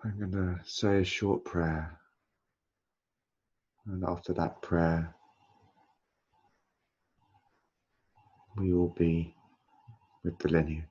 I'm going to say a short prayer, and after that prayer, we will be with the lineage.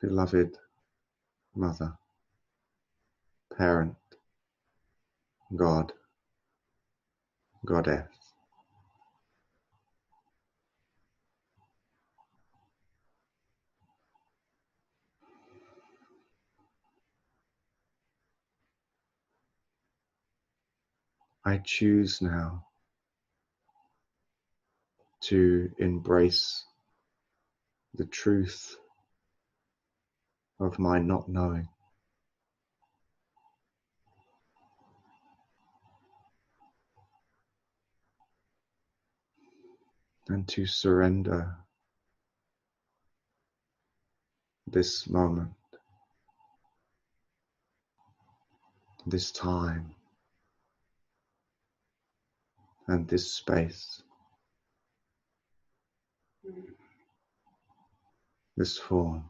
Beloved Mother, Parent, God, Goddess, I choose now to embrace the truth of my not knowing, and to surrender this moment, this time, and this space, this form.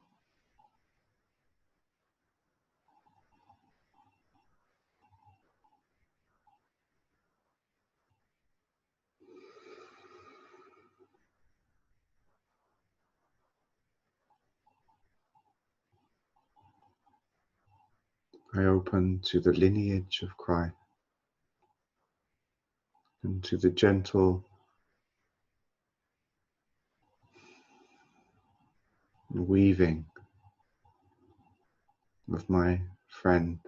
I open to the lineage of Christ and to the gentle weaving of my friend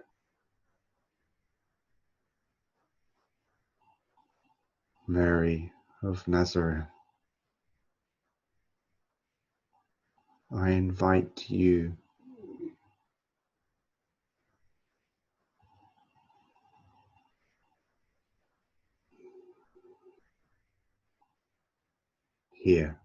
Mary of Nazareth. I invite you here.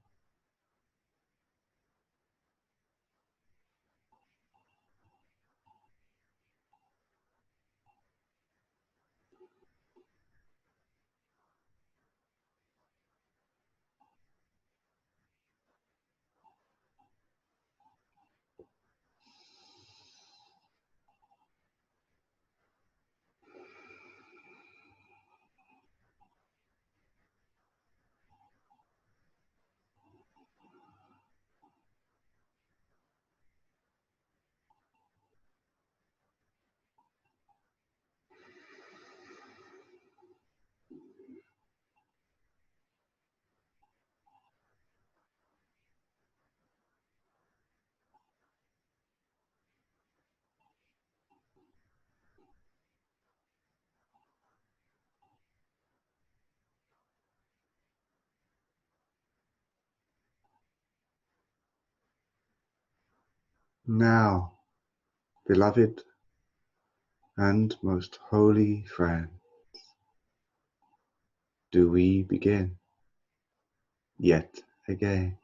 Now, beloved and most holy friend, do we begin yet again.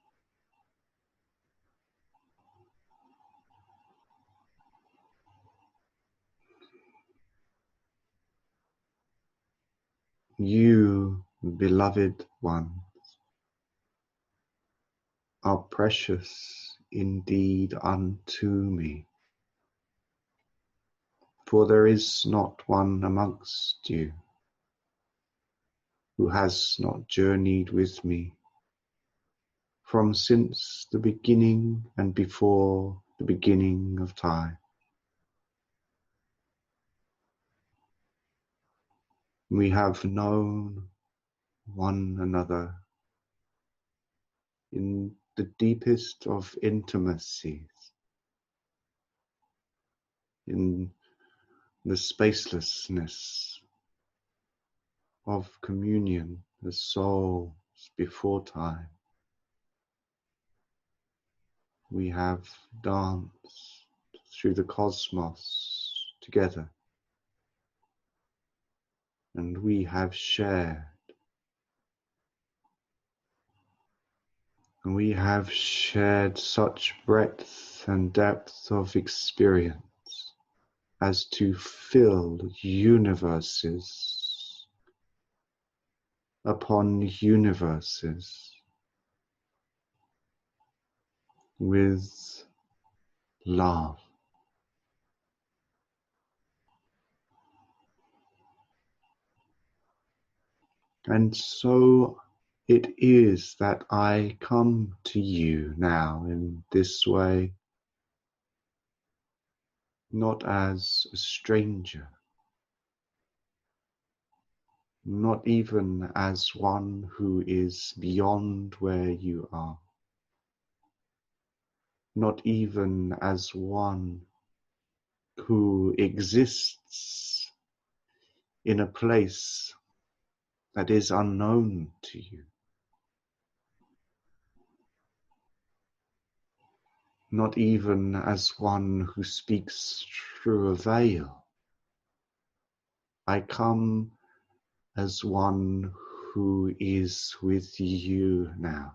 You, beloved one, are precious indeed unto me, for there is not one amongst you who has not journeyed with me from since the beginning and before the beginning of time. We have known one another in the deepest of intimacies, in the spacelessness of communion as souls before time. We have danced through the cosmos together, and we have shared. And we have shared such breadth and depth of experience as to fill universes upon universes with love. And so it is that I come to you now in this way, not as a stranger, not even as one who is beyond where you are, not even as one who exists in a place that is unknown to you, not even as one who speaks through a veil. I come as one who is with you now,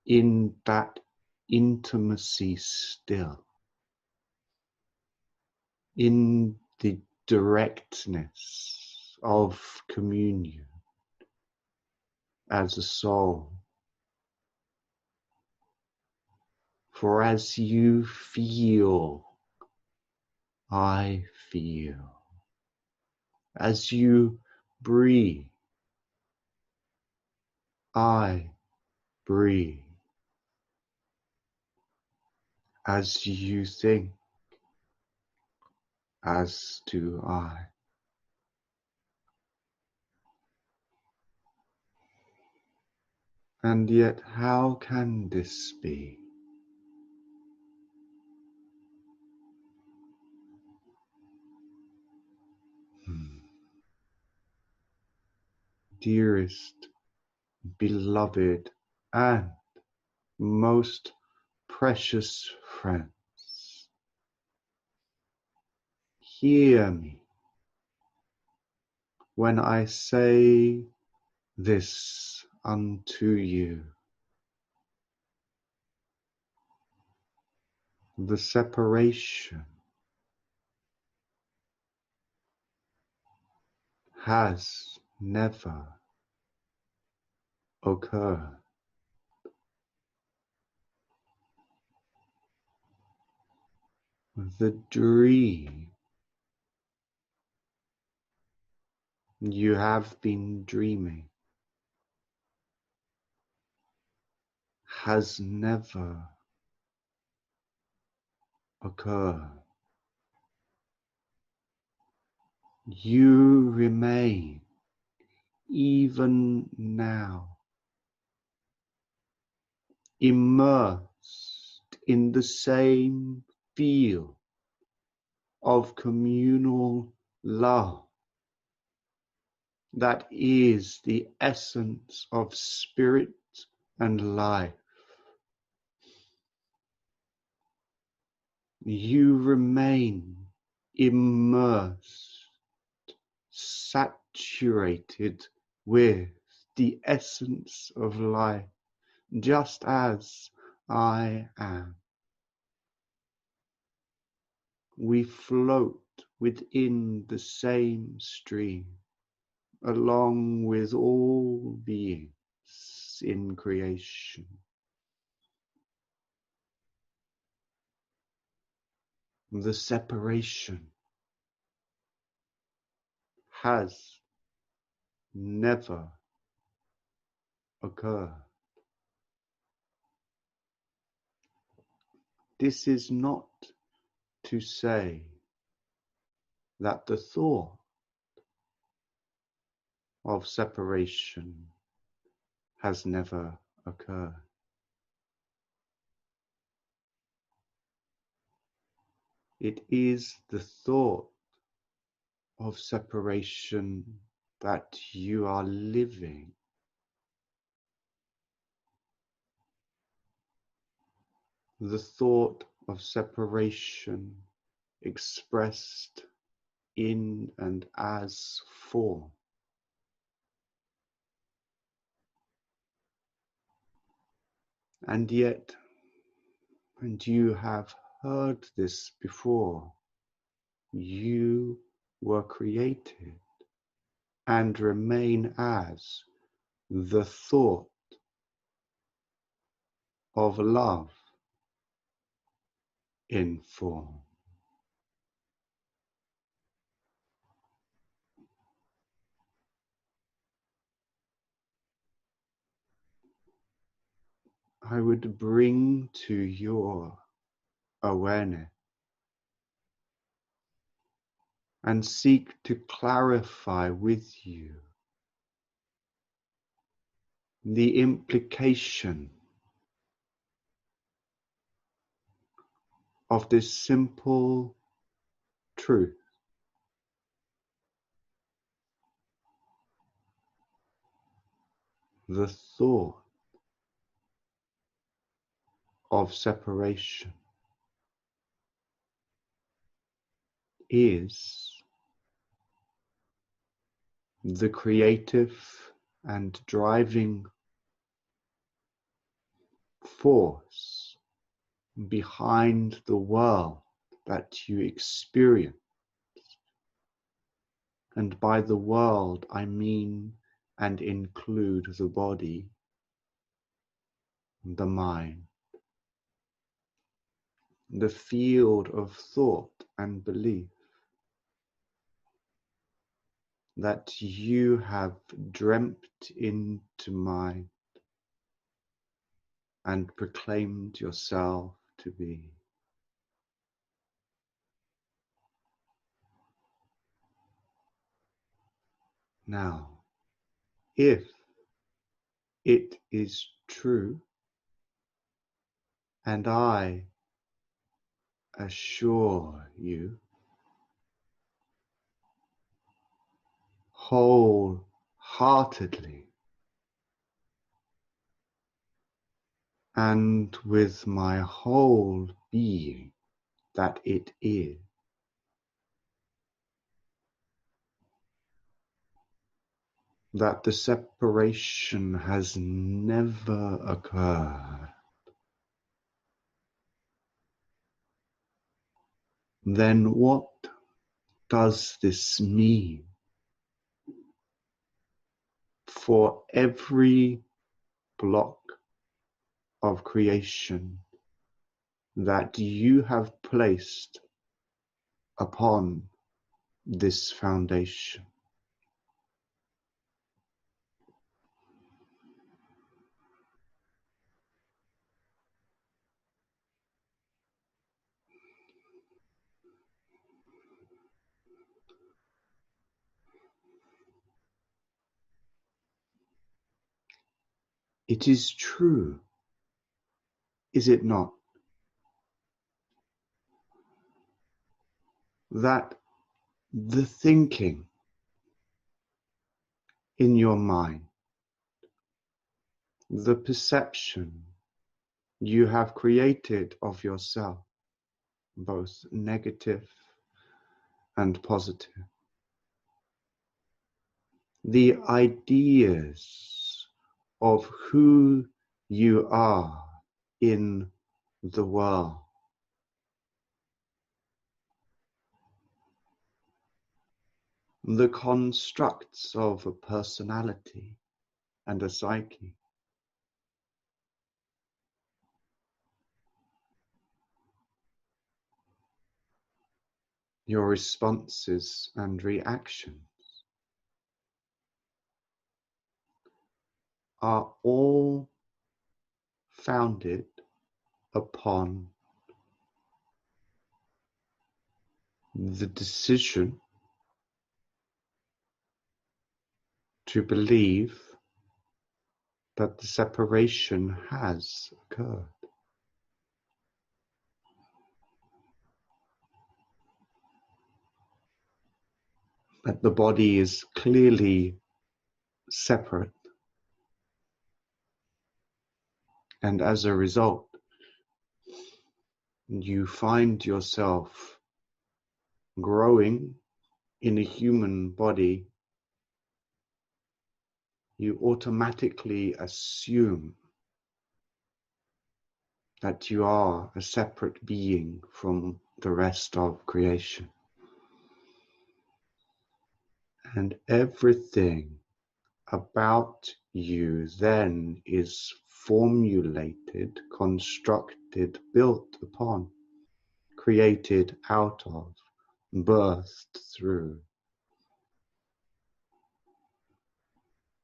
in that intimacy still, in the directness of communion as a soul. For as you feel, I feel. As you breathe, I breathe. As you think, as do I. And yet how can this be? Dearest, beloved, and most precious friends, hear me when I say this unto you. The separation has never occurred. The dream you have been dreaming has never occurred. You remain, even now, immersed in the same field of communal love that is the essence of spirit and life. You remain immersed, saturated with the essence of life, just as I am. We float within the same stream, along with all beings in creation. The separation has never occurred. This is not to say that the thought of separation has never occurred. It is the thought of separation that you are living. the thought of separation expressed in and as form. And yet, and you have heard this before, you were created and remain as the thought of love in form. I would bring to your awareness and seek to clarify with you the implication of this simple truth. The thought of separation is the creative and driving force behind the world that you experience. And by the world, I mean and include the body, the mind, the field of thought and belief that you have dreamt into mind and proclaimed yourself to be. Now, if it is true, and I assure you wholeheartedly and with my whole being that it is, that the separation has never occurred, then what does this mean for every block of creation that you have placed upon this foundation? It is true, is it not, that the thinking in your mind, the perception you have created of yourself, both negative and positive, the ideas of who you are in the world, the constructs of a personality and a psyche, your responses and reactions are all founded upon the decision to believe that the separation has occurred. That the body is clearly separate, and as a result, you find yourself growing in a human body, you automatically assume that you are a separate being from the rest of creation. And everything about you then is formulated, constructed, built upon, created out of, birthed through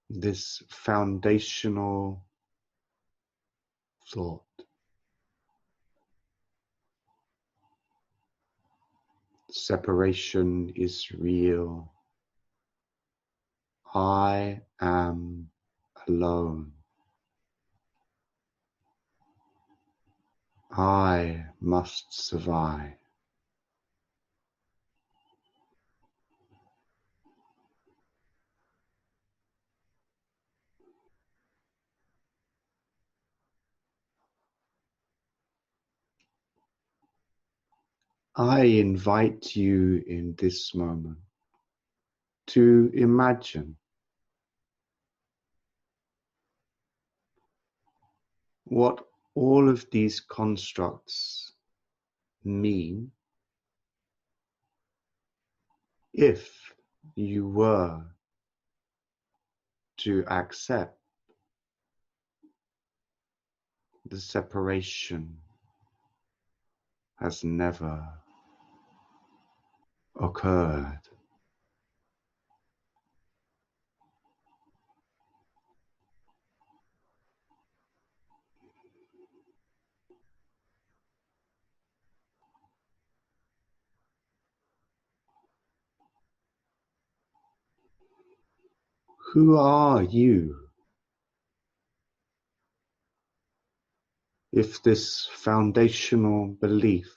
this foundational thought. Separation is real. I am alone. I must survive. I invite you in this moment to imagine what all of these constructs mean if you were to accept the separation has never occurred. Who are you if this foundational belief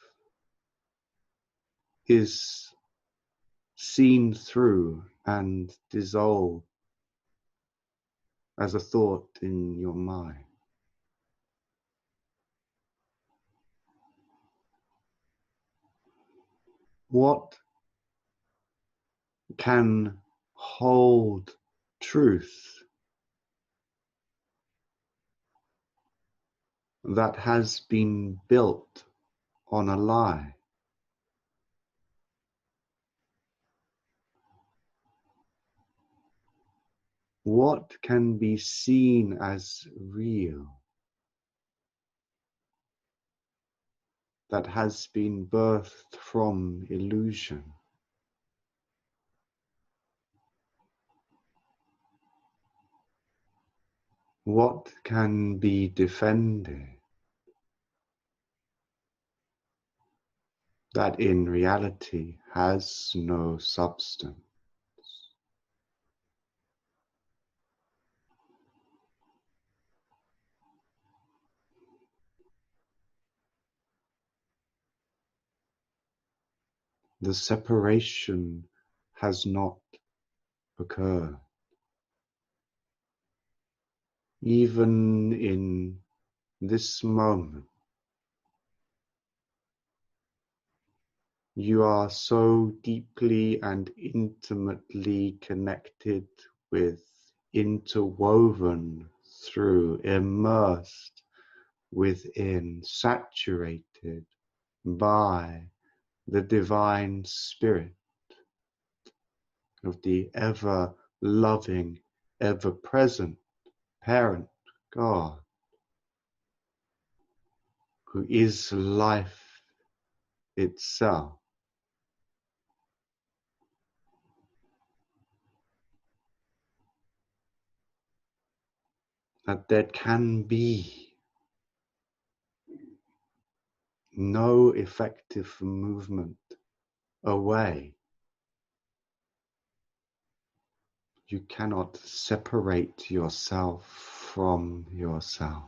is seen through and dissolved as a thought in your mind? What can hold truth that has been built on a lie? What can be seen as real that has been birthed from illusion? What can be defended that in reality has no substance? The separation has not occurred. Even in this moment, you are so deeply and intimately connected with, interwoven through, immersed within, saturated by the divine spirit of the ever-loving, ever-present parent God, who is life itself. That there can be no effective movement away. You cannot separate yourself from yourself.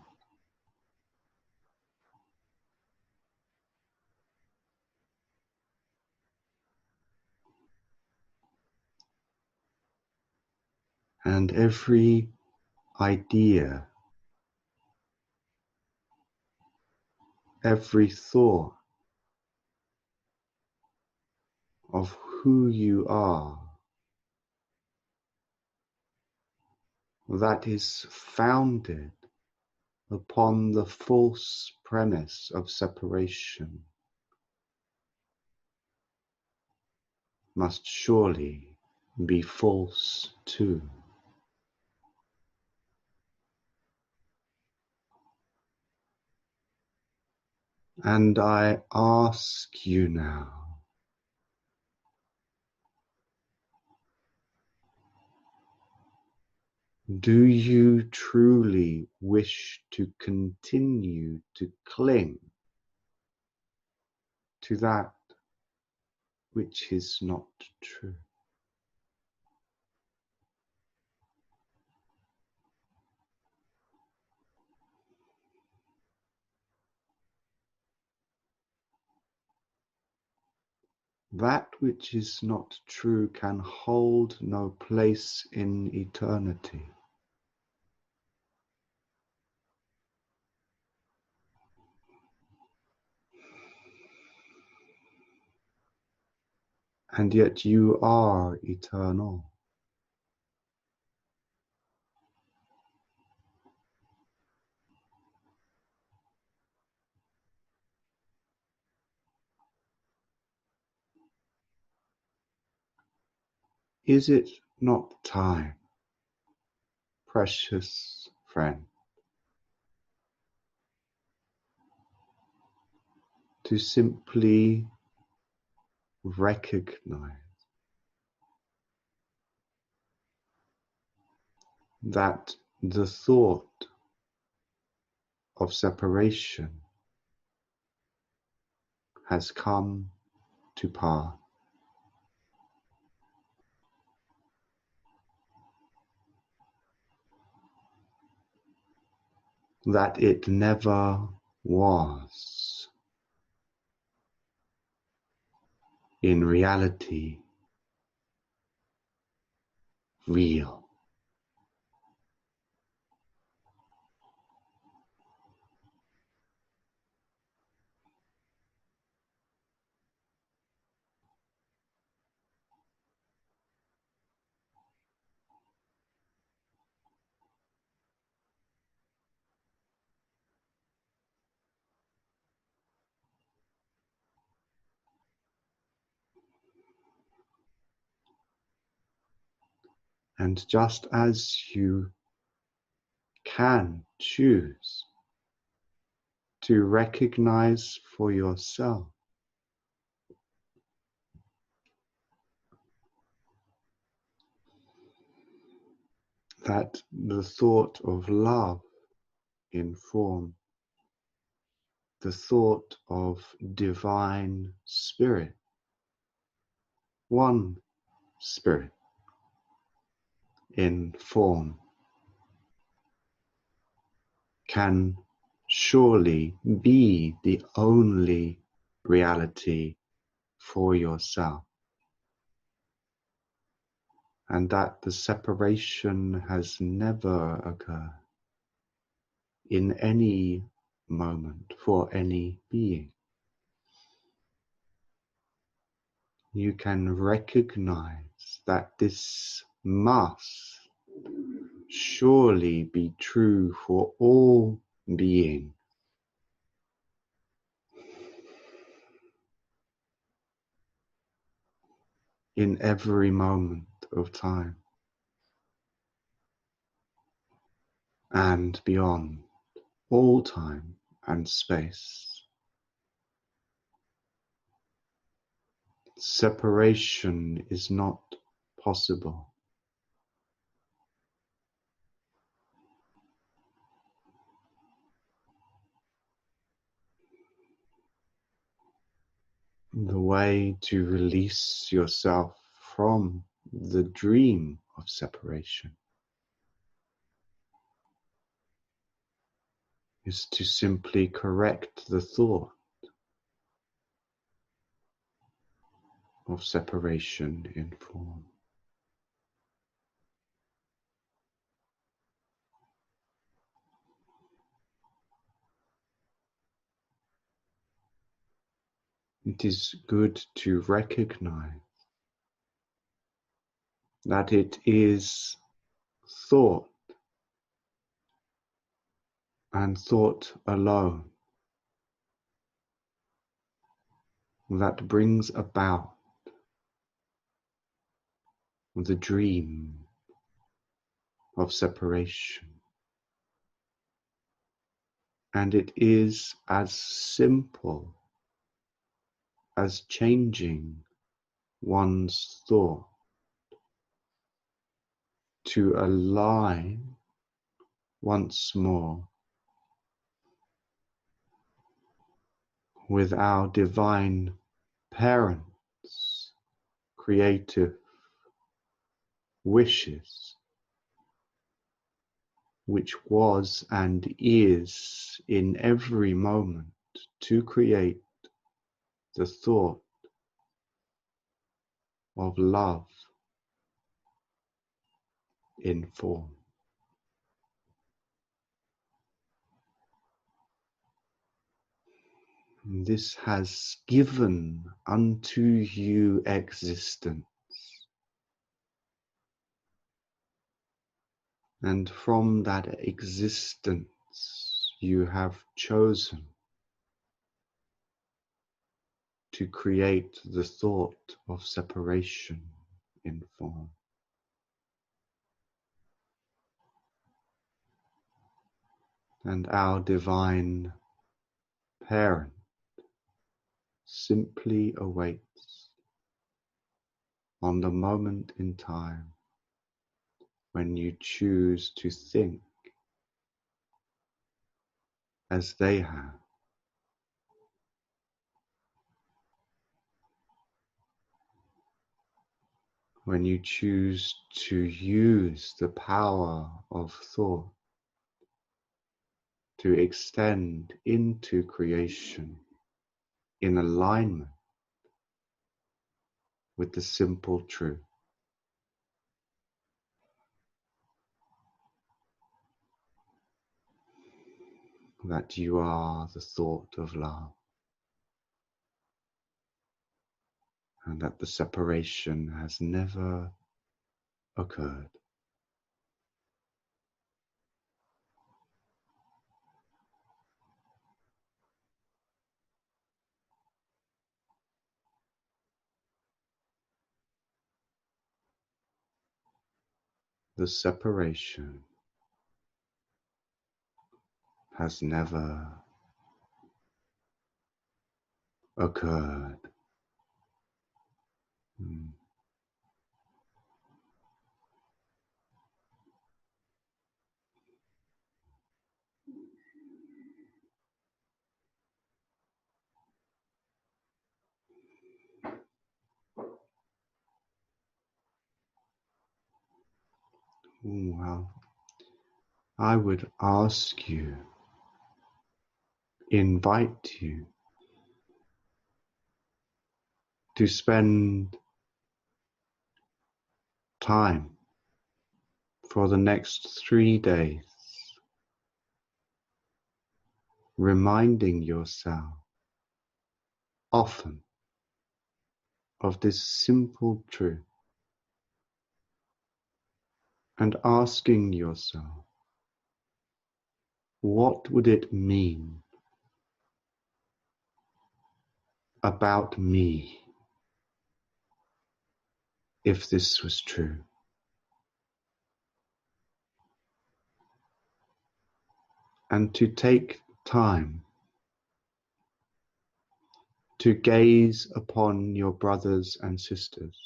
And every idea, every thought of who you are that is founded upon the false premise of separation must surely be false too. And I ask you now, do you truly wish to continue to cling to that which is not true? That which is not true can hold no place in eternity. And yet you are eternal. Is it not time, precious friend, to simply recognize that the thought of separation has come to pass? That it never was in reality real. And just as you can choose to recognize for yourself that the thought of love in form, the thought of divine spirit, one spirit in form, can surely be the only reality for yourself, and that the separation has never occurred in any moment for any being. You can recognize that this must surely be true for all beings. In every moment of time and beyond all time and space. Separation is not possible. The way to release yourself from the dream of separation is to simply correct the thought of separation in form. it is good to recognize that it is thought and thought alone that brings about the dream of separation. And it is as simple as changing one's thought to align once more with our divine parents' creative wishes, which was and is in every moment to create the thought of love in form. This has given unto you existence, and from that existence you have chosen to create the thought of separation in form. And our divine parent simply awaits on the moment in time when you choose to think as they have, when you choose to use the power of thought to extend into creation in alignment with the simple truth that you are the thought of love, and that the separation has never occurred. The separation has never occurred. Well, I would ask you, invite you to spend time for the next 3 days reminding yourself often of this simple truth and asking yourself, what would it mean about me if this was true? And to take time to gaze upon your brothers and sisters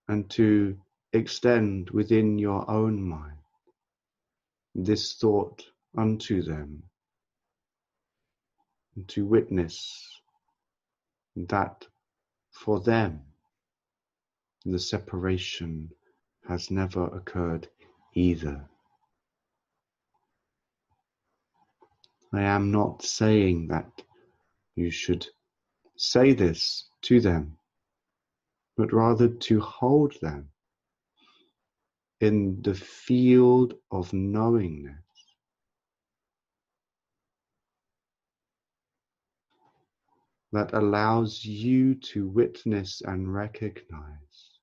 and to extend within your own mind this thought unto them, and to witness that for them the separation has never occurred either. I am not saying that you should say this to them, but rather to hold them in the field of knowingness that allows you to witness and recognize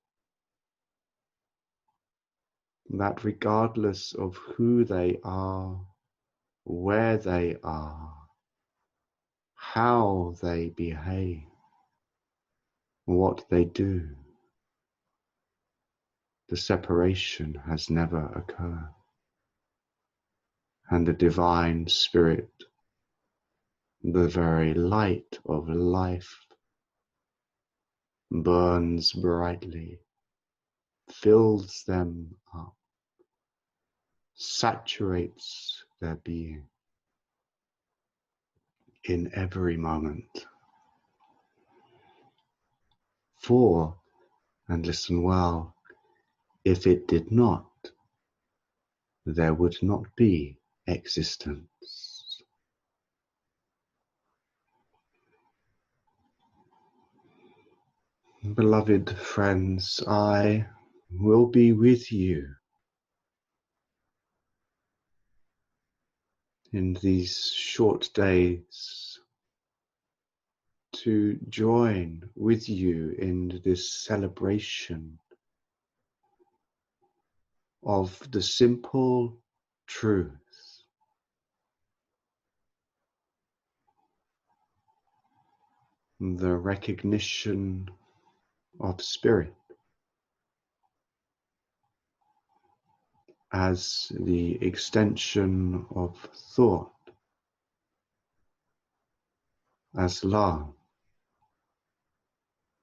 that regardless of who they are, where they are, how they behave, what they do, the separation has never occurred. And the divine spirit, the very light of life, burns brightly, fills them up, saturates their being in every moment. For, and listen well, if it did not, there would not be existence. Beloved friends, I will be with you in these short days to join with you in this celebration of the simple truth the recognition of spirit as the extension of thought, as love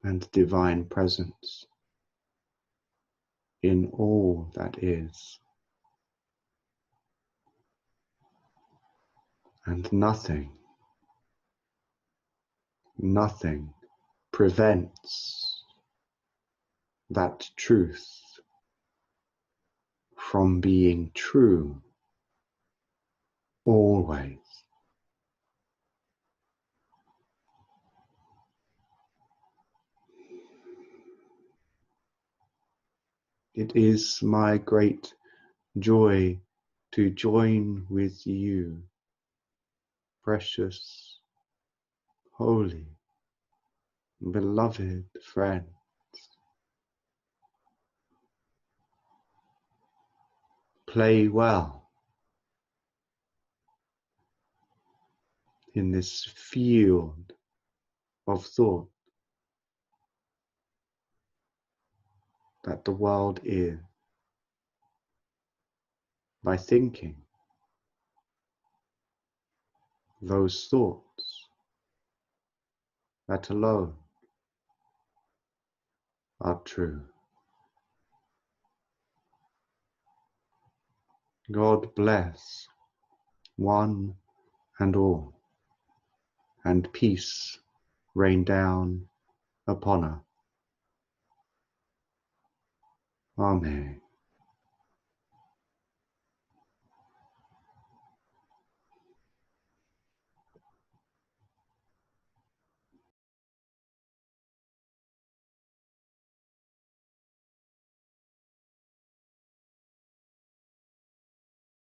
and divine presence in all that is, and nothing prevents that truth from being true always. It is my great joy to join with you, precious, holy, beloved friend. Play well in this field of thought that the world is, by thinking those thoughts that alone are true. God bless one and all, and peace rain down upon us. Amen.